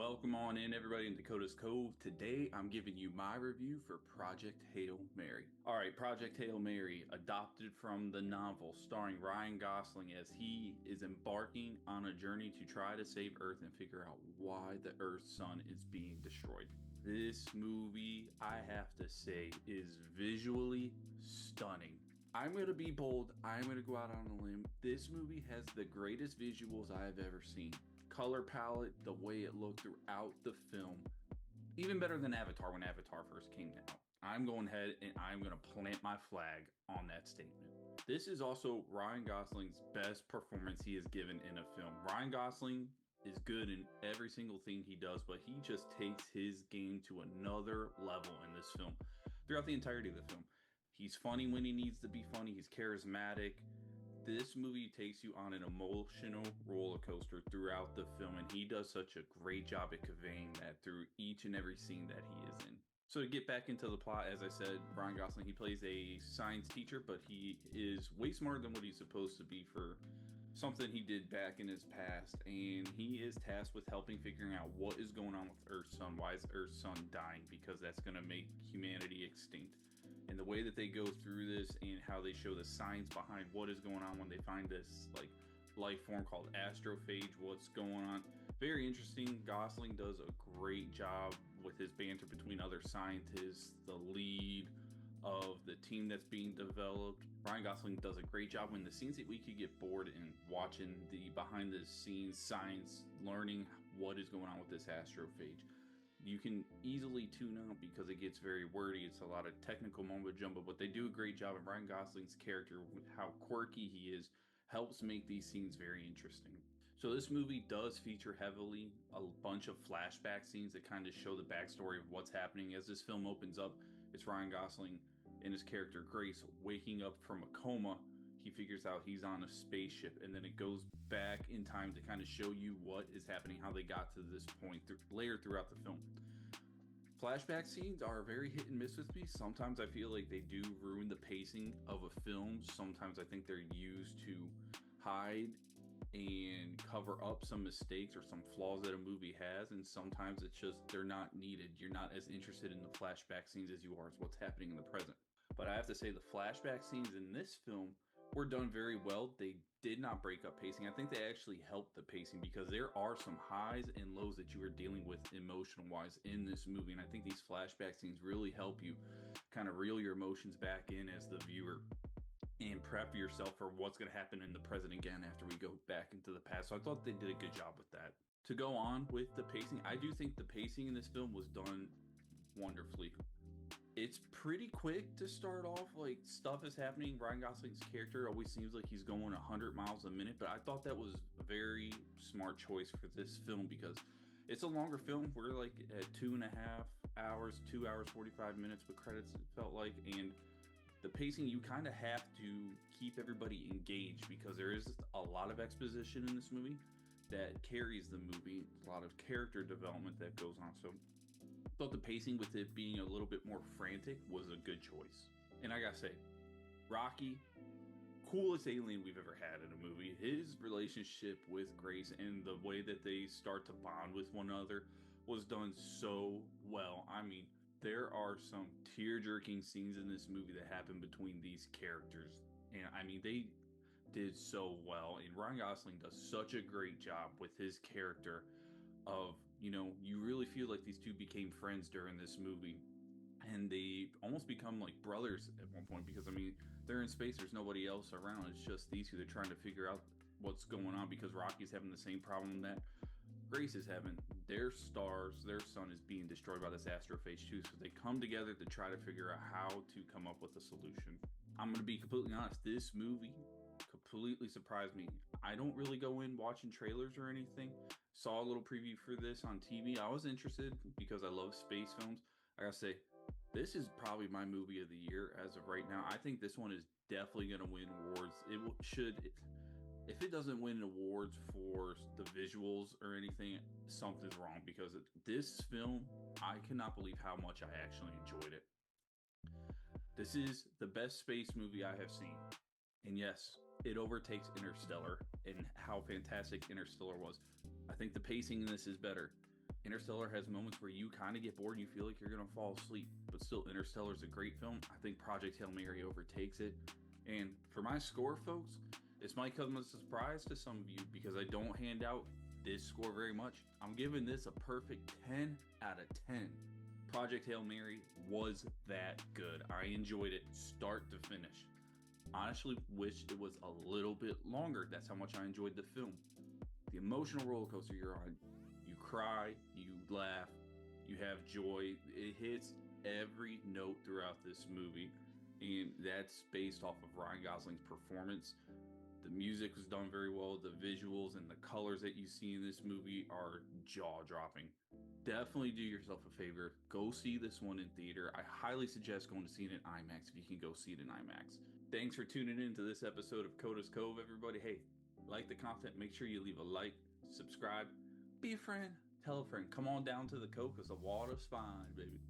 Welcome on in, everybody, in Dakota's Cove. Today, I'm giving you my review for Project Hail Mary. All right, Project Hail Mary, adopted from the novel starring Ryan Gosling as he is embarking on a journey to try to save Earth and figure out why the Earth's sun is being destroyed. This movie, I have to say, is visually stunning. I'm going to be bold. I'm going to go out on a limb. This movie has the greatest visuals I have ever seen. Color palette, the way it looked throughout the film, even better than Avatar when Avatar first came out. I'm going ahead and I'm going to plant my flag on that statement. This is also Ryan Gosling's best performance he has given in a film. Ryan Gosling is good in every single thing he does, but he just takes his game to another level in this film throughout the entirety of the film. He's funny when he needs to be funny. He's charismatic. This movie takes you on an emotional roller coaster throughout the film, and he does such a great job at conveying that through each and every scene that he is in. So to get back into the plot, as I said, Ryan Gosling, he plays a science teacher, but he is way smarter than what he's supposed to be for something he did back in his past, and he is tasked with helping figuring out what is going on with Earth's sun. Why is Earth's sun dying? Because that's going to make humanity extinct. And the way that they go through this and how they show the science behind what is going on when they find this life form called astrophage, what's going on. Very interesting. Gosling does a great job with his banter between other scientists, the lead of the team that's being developed. Ryan Gosling does a great job when the scenes that we could get bored in watching the behind the scenes science, learning what is going on with this astrophage. You can easily tune out because it gets very wordy. It's a lot of technical mumbo jumbo, but they do a great job. And Ryan Gosling's character, how quirky he is, helps make these scenes very interesting. So this movie does feature heavily a bunch of flashback scenes that kind of show the backstory of what's happening. As this film opens up, it's Ryan Gosling and his character Grace waking up from a coma. He figures out he's on a spaceship, and then it goes back in time to kind of show you what is happening, how they got to this point later throughout the film. Flashback scenes are very hit and miss with me. Sometimes I feel like they do ruin the pacing of a film. Sometimes I think they're used to hide and cover up some mistakes or some flaws that a movie has, and sometimes it's just they're not needed. You're not as interested in the flashback scenes as you are as what's happening in the present. But I have to say the flashback scenes in this film were done very well. They did not break up pacing. I think they actually helped the pacing because there are some highs and lows that you are dealing with emotional wise in this movie. And I think these flashback scenes really help you kind of reel your emotions back in as the viewer and prep yourself for what's going to happen in the present again after we go back into the past. So I thought they did a good job with that. To go on with the pacing, I do think the pacing in this film was done wonderfully. It's pretty quick to start off. Like, stuff is happening. Ryan Gosling's character always seems like he's going 100 miles a minute, but I thought that was a very smart choice for this film because it's a longer film. We're like at 2.5 hours, 2 hours 45 minutes with credits, it felt like. And the pacing, you kind of have to keep everybody engaged because there is a lot of exposition in this movie that carries the movie, a lot of character development that goes on. So thought the pacing with it being a little bit more frantic was a good choice. And I gotta say, Rocky, coolest alien we've ever had in a movie. His relationship with Grace and the way that they start to bond with one another was done so well. I mean, there are some tear-jerking scenes in this movie that happen between these characters. And I mean, they did so well. And Ryan Gosling does such a great job with his character of, you really feel like these two became friends during this movie. And they almost become like brothers at one point because, I mean, they're in space. There's nobody else around. It's just these two. They're trying to figure out what's going on because Rocky's having the same problem that Grace is having. Their stars, their sun is being destroyed by this astrophage too. So they come together to try to figure out how to come up with a solution. I'm going to be completely honest. This movie completely surprised me. I don't really go in watching trailers or anything. Saw a little preview for this on TV. I was interested because I love space films. I gotta say, this is probably my movie of the year as of right now. I think this one is definitely going to win awards. It should. If it doesn't win awards for the visuals or anything, something's wrong because this film, I cannot believe how much I actually enjoyed it. This is the best space movie I have seen. And yes, it overtakes Interstellar and how fantastic Interstellar was. I think the pacing in this is better. Interstellar has moments where you kind of get bored and you feel like you're going to fall asleep, but still, Interstellar is a great film. I think Project Hail Mary overtakes it. And for my score, folks, this might come as a surprise to some of you because I don't hand out this score very much. I'm giving this a perfect 10 out of 10. Project Hail Mary was that good. I enjoyed it start to finish. Honestly, wish it was a little bit longer. That's how much I enjoyed the film. The emotional roller coaster you're on. You cry, you laugh, you have joy. It hits every note throughout this movie, and that's based off of Ryan Gosling's performance. The music was done very well. The visuals and the colors that you see in this movie are jaw-dropping. Definitely do yourself a favor. Go see this one in theater. I highly suggest going to see it in IMAX if you can go see it in IMAX. Thanks for tuning in to this episode of Coda's Cove, everybody. Hey, like the content, make sure you leave a like, subscribe, be a friend, tell a friend. Come on down to the Cove because the water's fine, baby.